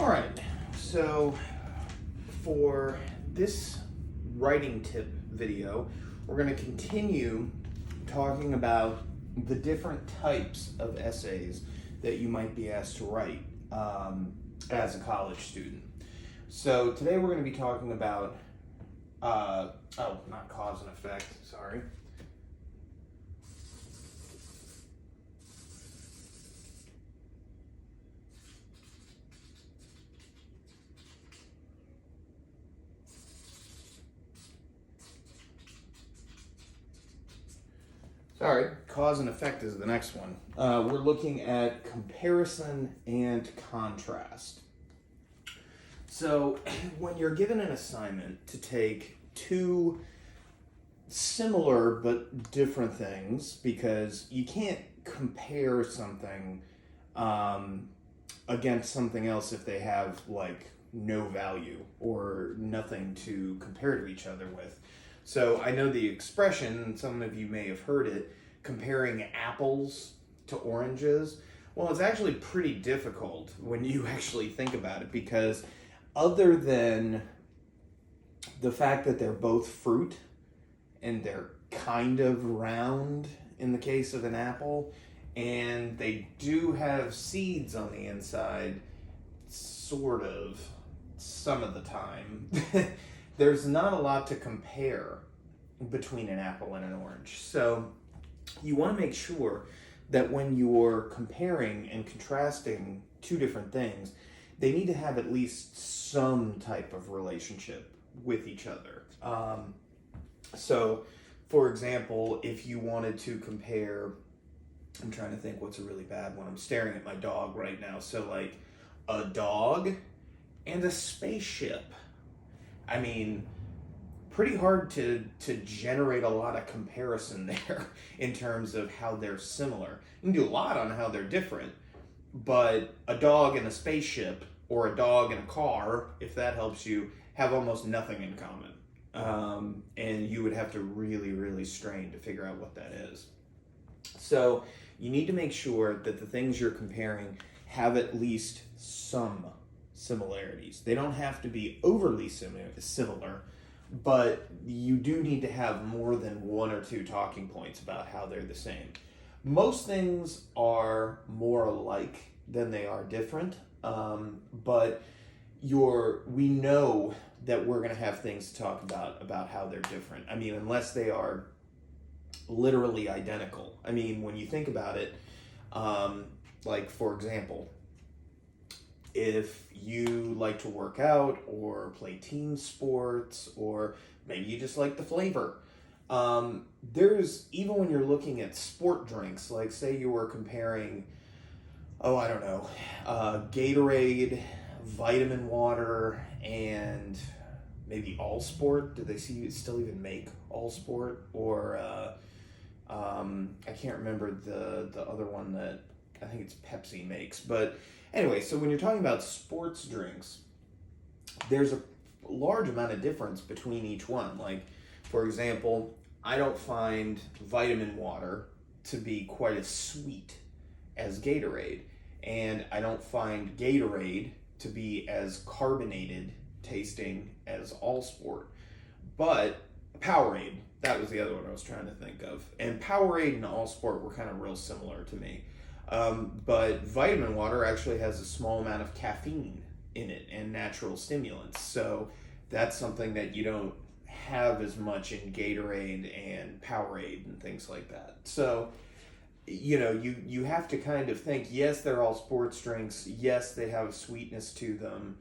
All right, so for this writing tip video, we're going to continue talking about the different types of essays that you might be asked to write as a college student. So today we're going to be talking about, not cause and effect, sorry. Sorry, cause and effect is the next one. We're looking at comparison and contrast. So when you're given an assignment to take two similar but different things, because you can't compare something against something else if they have like no value or nothing to compare to each other with. So I know the expression, and some of you may have heard it, comparing apples to oranges. Well, it's actually pretty difficult when you actually think about it, because other than the fact that they're both fruit and they're kind of round in the case of an apple, and they do have seeds on the inside, sort of, some of the time, there's not a lot to compare between an apple and an orange. So you want to make sure that when you're comparing and contrasting two different things, they need to have at least some type of relationship with each other. So, for example, if you wanted to compare, I'm trying to think what's a really bad one. I'm staring at my dog right now. So, like, a dog and a spaceship. I mean, pretty hard to generate a lot of comparison there in terms of how they're similar. You can do a lot on how they're different, but a dog and a spaceship, or a dog and a car, if that helps you, have almost nothing in common. And you would have to really, really strain to figure out what that is. So you need to make sure that the things you're comparing have at least some similarities. They don't have to be overly similar, but you do need to have more than one or two talking points about how they're the same. Most things are more alike than they are different, but we know that we're going to have things to talk about how they're different. I mean, unless they are literally identical. I mean, when you think about it, like, for example, if you like to work out or play team sports, or maybe you just like the flavor, there's, even when you're looking at sport drinks, like say you were comparing, Gatorade, vitamin water, and maybe All Sport. Do they still even make All Sport? Or I can't remember the other one that I think it's Pepsi makes. But anyway, so when you're talking about sports drinks, there's a large amount of difference between each one. Like, for example, I don't find vitamin water to be quite as sweet as Gatorade, and I don't find Gatorade to be as carbonated tasting as All Sport. But Powerade, that was the other one I was trying to think of. And Powerade and All Sport were kind of real similar to me. But vitamin water actually has a small amount of caffeine in it and natural stimulants. So that's something that you don't have as much in Gatorade and Powerade and things like that. So, you have to kind of think, yes, they're all sports drinks. Yes, they have a sweetness to them.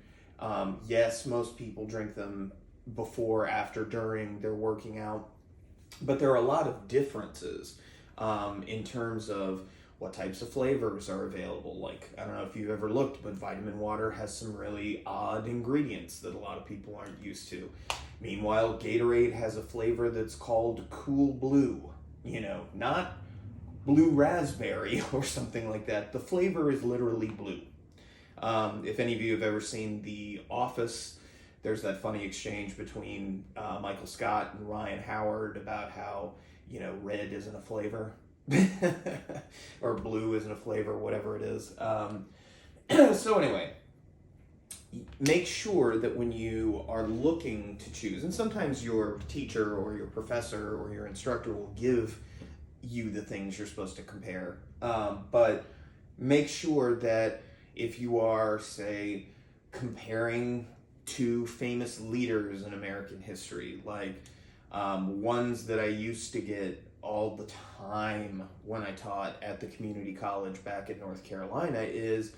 Yes, most people drink them before, after, during their working out. But there are a lot of differences in terms of what types of flavors are available. Like, I don't know if you've ever looked, but vitamin water has some really odd ingredients that a lot of people aren't used to. Meanwhile, Gatorade has a flavor that's called Cool Blue. Not blue raspberry or something like that. The flavor is literally blue. If any of you have ever seen The Office, there's that funny exchange between Michael Scott and Ryan Howard about how, red isn't a flavor. or blue isn't a flavor, whatever it is. So anyway, make sure that when you are looking to choose, and sometimes your teacher or your professor or your instructor will give you the things you're supposed to compare, but make sure that if you are, say, comparing two famous leaders in American history, like ones that I used to get all the time when I taught at the community college back in North Carolina, is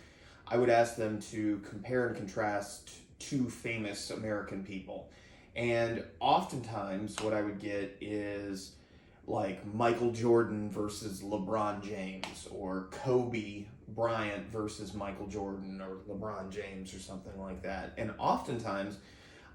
I would ask them to compare and contrast two famous American people. And oftentimes what I would get is like Michael Jordan versus LeBron James, or Kobe Bryant versus Michael Jordan, or LeBron James, or something like that. And oftentimes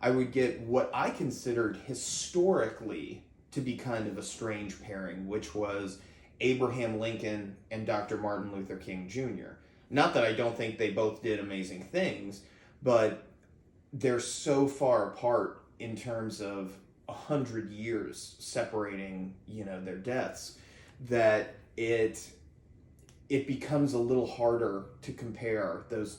I would get what I considered historically to be kind of a strange pairing, which was Abraham Lincoln and Dr. Martin Luther King Jr. Not that I don't think they both did amazing things, but they're so far apart in terms of 100 years separating, their deaths, that it becomes a little harder to compare those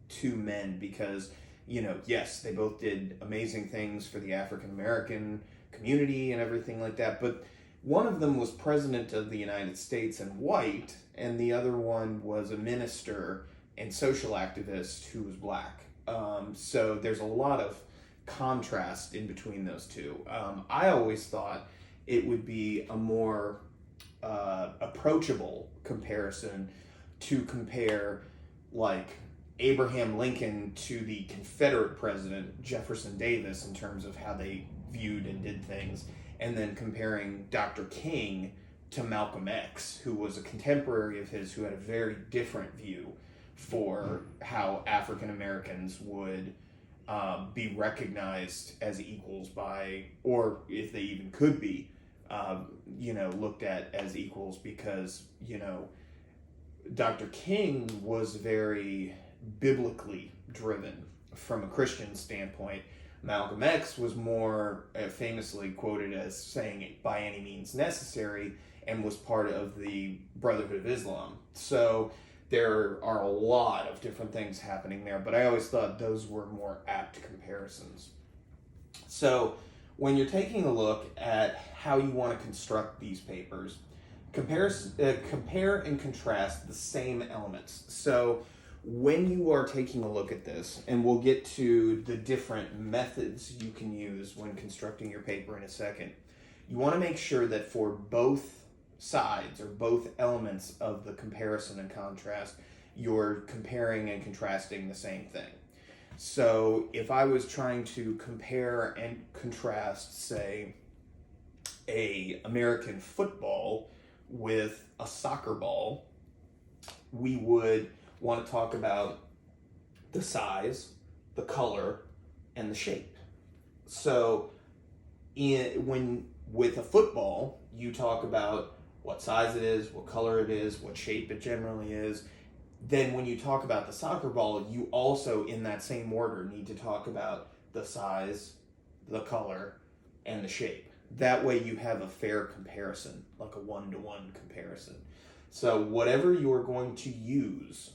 two men because, yes, they both did amazing things for the African American community and everything like that, but one of them was president of the United States and white, and the other one was a minister and social activist who was black. So there's a lot of contrast in between those two. I always thought it would be a more approachable comparison to compare like Abraham Lincoln to the Confederate president Jefferson Davis in terms of how they viewed and did things, and then comparing Dr. King to Malcolm X, who was a contemporary of his who had a very different view for how African Americans would be recognized as equals by, or if they even could be, looked at as equals, because, Dr. King was very biblically driven from a Christian standpoint. Malcolm X was more famously quoted as saying by any means necessary, and was part of the Brotherhood of Islam. So there are a lot of different things happening there, but I always thought those were more apt comparisons. So when you're taking a look at how you want to construct these papers, compare and contrast the same elements. So when you are taking a look at this, and we'll get to the different methods you can use when constructing your paper in a second, you want to make sure that for both sides or both elements of the comparison and contrast, you're comparing and contrasting the same thing. So if I was trying to compare and contrast, say, a American football with a soccer ball, we would want to talk about the size, the color, and the shape. So with a football, you talk about what size it is, what color it is, what shape it generally is. Then when you talk about the soccer ball, you also, in that same order, need to talk about the size, the color, and the shape. That way you have a fair comparison, like a one-to-one comparison. So whatever you're going to use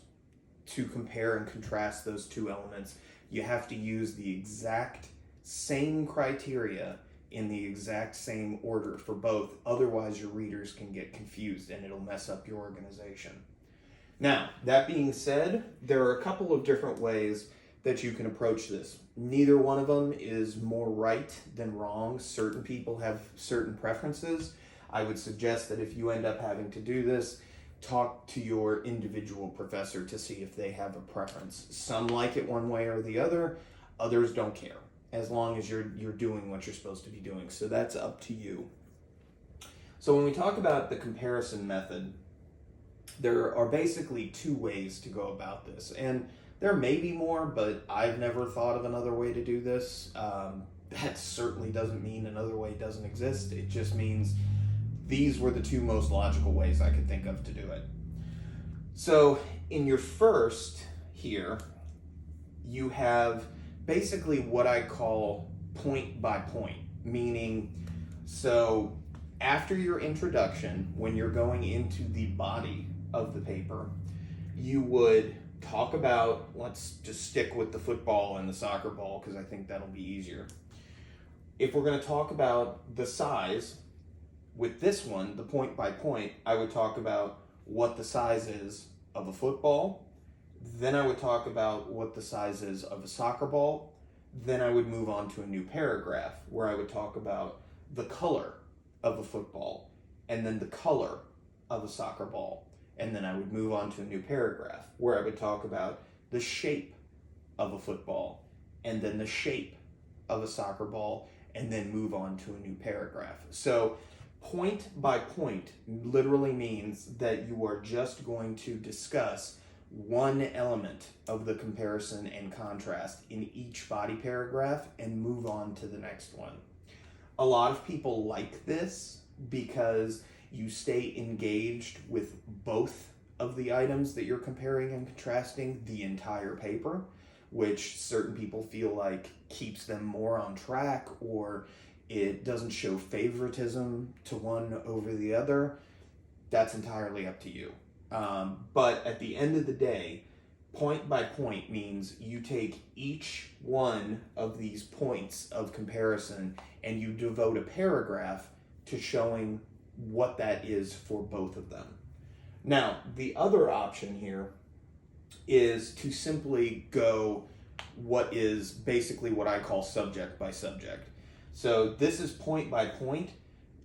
to compare and contrast those two elements, you have to use the exact same criteria in the exact same order for both. Otherwise, your readers can get confused and it'll mess up your organization. Now, that being said, there are a couple of different ways that you can approach this. Neither one of them is more right than wrong. Certain people have certain preferences. I would suggest that if you end up having to do this, talk to your individual professor to see if they have a preference. Some like it one way or the other, others don't care, as long as you're doing what you're supposed to be doing. So that's up to you. So when we talk about the comparison method, there are basically two ways to go about this. And there may be more, but I've never thought of another way to do this. That certainly doesn't mean another way doesn't exist. It just means these were the two most logical ways I could think of to do it. So in your first here, you have basically what I call point by point, meaning, so after your introduction, when you're going into the body of the paper, you would talk about, let's just stick with the football and the soccer ball because I think that'll be easier. If we're going to talk about the size, with this one, the point by point, I would talk about what the size is of a football. Then I would talk about what the size is of a soccer ball. Then I would move on to a new paragraph where I would talk about the color of a football and then the color of a soccer ball. And then I would move on to a new paragraph where I would talk about the shape of a football and then the shape of a soccer ball and then move on to a new paragraph. So point by point literally means that you are just going to discuss one element of the comparison and contrast in each body paragraph and move on to the next one. A lot of people like this because you stay engaged with both of the items that you're comparing and contrasting the entire paper, which certain people feel like keeps them more on track, or it doesn't show favoritism to one over the other. That's entirely up to you. But at the end of the day, point by point means you take each one of these points of comparison and you devote a paragraph to showing what that is for both of them. Now, the other option here is to simply go what is basically what I call subject by subject. So this is point by point.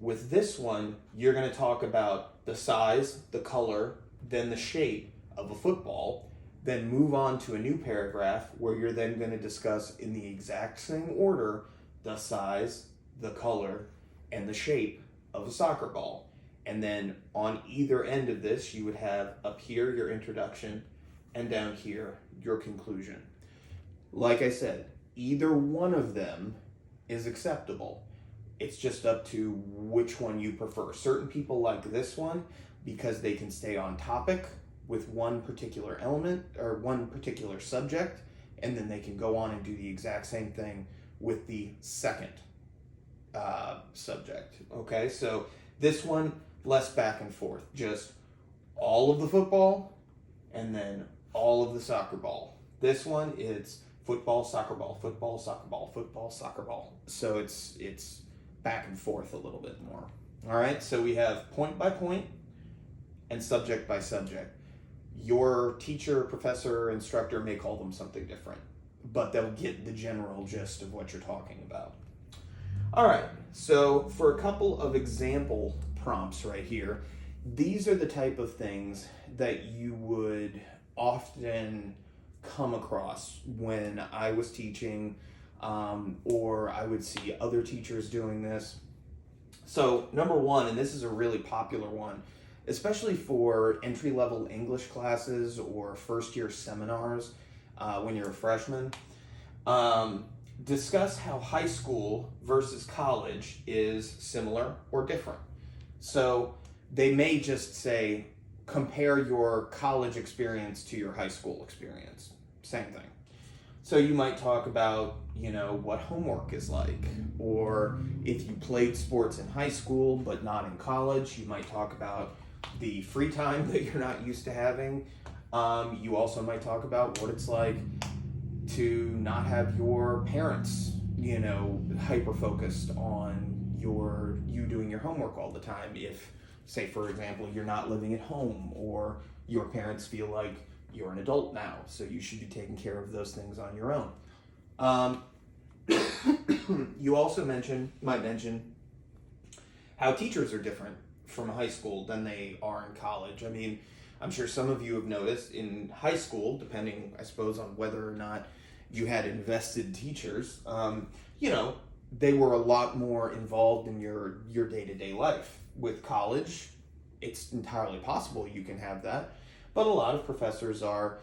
With this one, you're going to talk about the size, the color, then the shape of a football, then move on to a new paragraph where you're then going to discuss in the exact same order the size, the color, and the shape of a soccer ball. And then on either end of this, you would have up here your introduction and down here your conclusion. Like I said, either one of them is acceptable. It's just up to which one you prefer. Certain people like this one because they can stay on topic with one particular element or one particular subject, and then they can go on and do the exact same thing with the second subject. Okay, so this one, less back and forth, just all of the football and then all of the soccer ball. This one, it's football, soccer ball, football, soccer ball, football, soccer ball. So it's back and forth a little bit more. All right, so we have point by point and subject by subject. Your teacher, professor, instructor may call them something different, but they'll get the general gist of what you're talking about. All right, so for a couple of example prompts right here, these are the type of things that you would often come across when I was teaching, or I would see other teachers doing this. So number one, and this is a really popular one, especially for entry-level English classes or first-year seminars when you're a freshman, discuss how high school versus college is similar or different. So they may just say, compare your college experience to your high school experience. Same thing. So you might talk about, what homework is like, or if you played sports in high school but not in college, you might talk about the free time that you're not used to having. You also might talk about what it's like to not have your parents, hyper focused on you doing your homework all the time. If, say, for example, you're not living at home, or your parents feel like you're an adult now, so you should be taking care of those things on your own. You also might mention how teachers are different from high school than they are in college. I mean, I'm sure some of you have noticed in high school, depending, I suppose, on whether or not you had invested teachers, they were a lot more involved in your day-to-day life. With college, it's entirely possible you can have that, but a lot of professors are,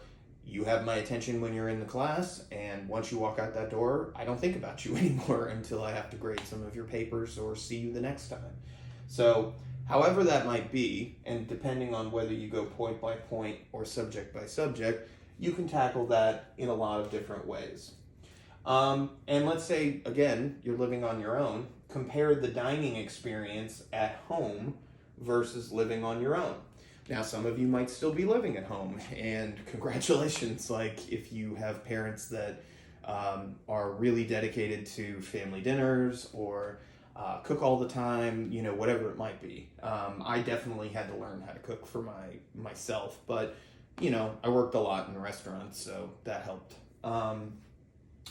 you have my attention when you're in the class, and once you walk out that door, I don't think about you anymore until I have to grade some of your papers or see you the next time. So, however that might be, and depending on whether you go point by point or subject by subject, you can tackle that in a lot of different ways. And let's say, again, you're living on your own. Compare the dining experience at home versus living on your own. Now, some of you might still be living at home, and congratulations, like if you have parents that are really dedicated to family dinners or cook all the time, you know, whatever it might be. I definitely had to learn how to cook for myself, but you know, I worked a lot in restaurants, so that helped.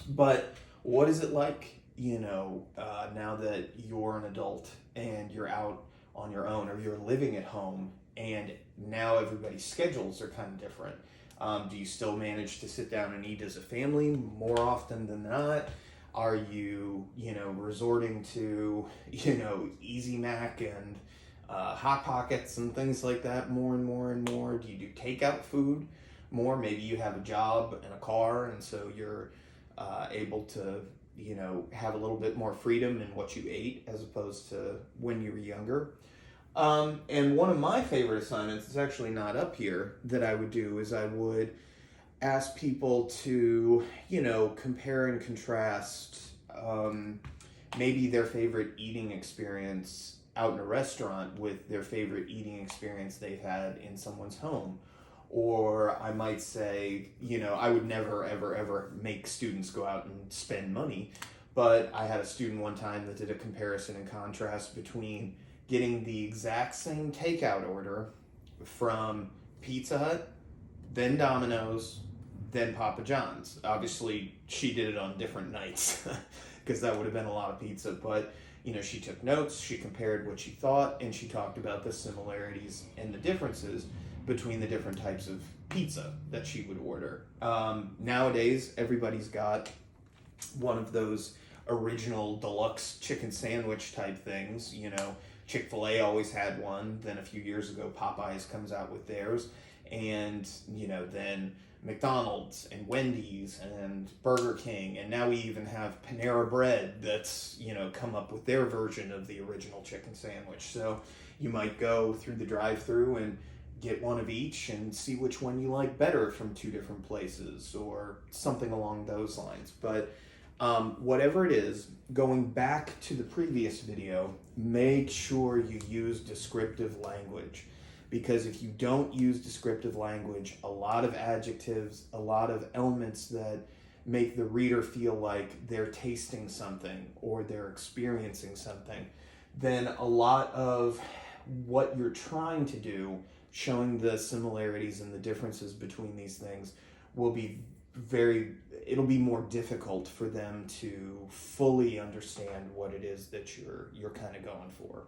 But what is it like, you know, now that you're an adult and you're out on your own, or you're living at home, and now everybody's schedules are kind of different? Do you still manage to sit down and eat as a family more often than not? Are you, you know, resorting to, you know, Easy Mac and Hot Pockets and things like that more and more and more? Do you do takeout food more? Maybe you have a job and a car, and so you're able to, you know, have a little bit more freedom in what you ate as opposed to when you were younger. And one of my favorite assignments, it's actually not up here, that I would do is I would ask people to, you know, compare and contrast maybe their favorite eating experience out in a restaurant with their favorite eating experience they've had in someone's home. Or I might say, you know, I would never, ever, ever make students go out and spend money. But I had a student one time that did a comparison and contrast between getting the exact same takeout order from Pizza Hut, then Domino's, then Papa John's. Obviously, she did it on different nights because that would have been a lot of pizza. But, you know, she took notes, she compared what she thought, and she talked about the similarities and the differences between the different types of pizza that she would order. Nowadays, everybody's got one of those original deluxe chicken sandwich type things. You know, Chick-fil-A always had one. Then a few years ago, Popeyes comes out with theirs. And, you know, then McDonald's and Wendy's and Burger King. And now we even have Panera Bread that's, you know, come up with their version of the original chicken sandwich. So you might go through the drive-thru and get one of each and see which one you like better from two different places or something along those lines. But whatever it is, going back to the previous video, make sure you use descriptive language. Because if you don't use descriptive language, a lot of adjectives, a lot of elements that make the reader feel like they're tasting something or they're experiencing something, then a lot of what you're trying to do, showing the similarities and the differences between these things, will be it'll be more difficult for them to fully understand what it is that you're kind of going for.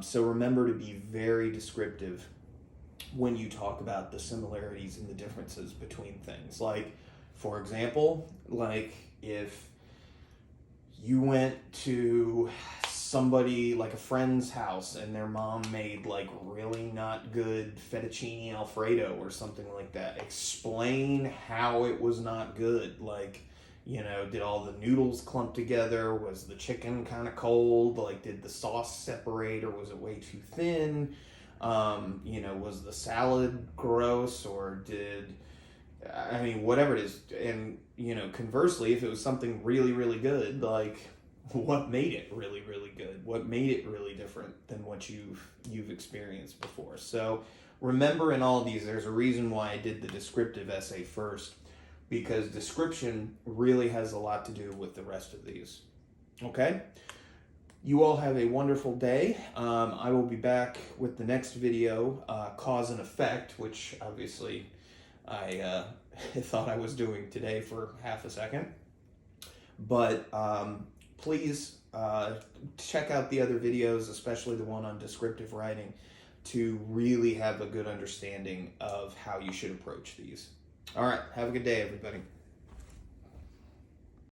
So remember to be very descriptive when you talk about the similarities and the differences between things. Like, for example, like if you went to somebody, like a friend's house, and their mom made like really not good fettuccine alfredo or something like that, explain how it was not good. Like, you know, did all the noodles clump together? Was the chicken kind of cold? Like, did the sauce separate, or was it way too thin? You know, was the salad gross, or whatever it is. And, you know, conversely, if it was something really, really good, like, what made it really, really good? What made it really different than what you've experienced before? So remember, in all these, there's a reason why I did the descriptive essay first, because description really has a lot to do with the rest of these. Okay? You all have a wonderful day. I will be back with the next video, cause and effect, which obviously I thought I was doing today for half a second. But please check out the other videos, especially the one on descriptive writing, to really have a good understanding of how you should approach these. All right, have a good day, everybody.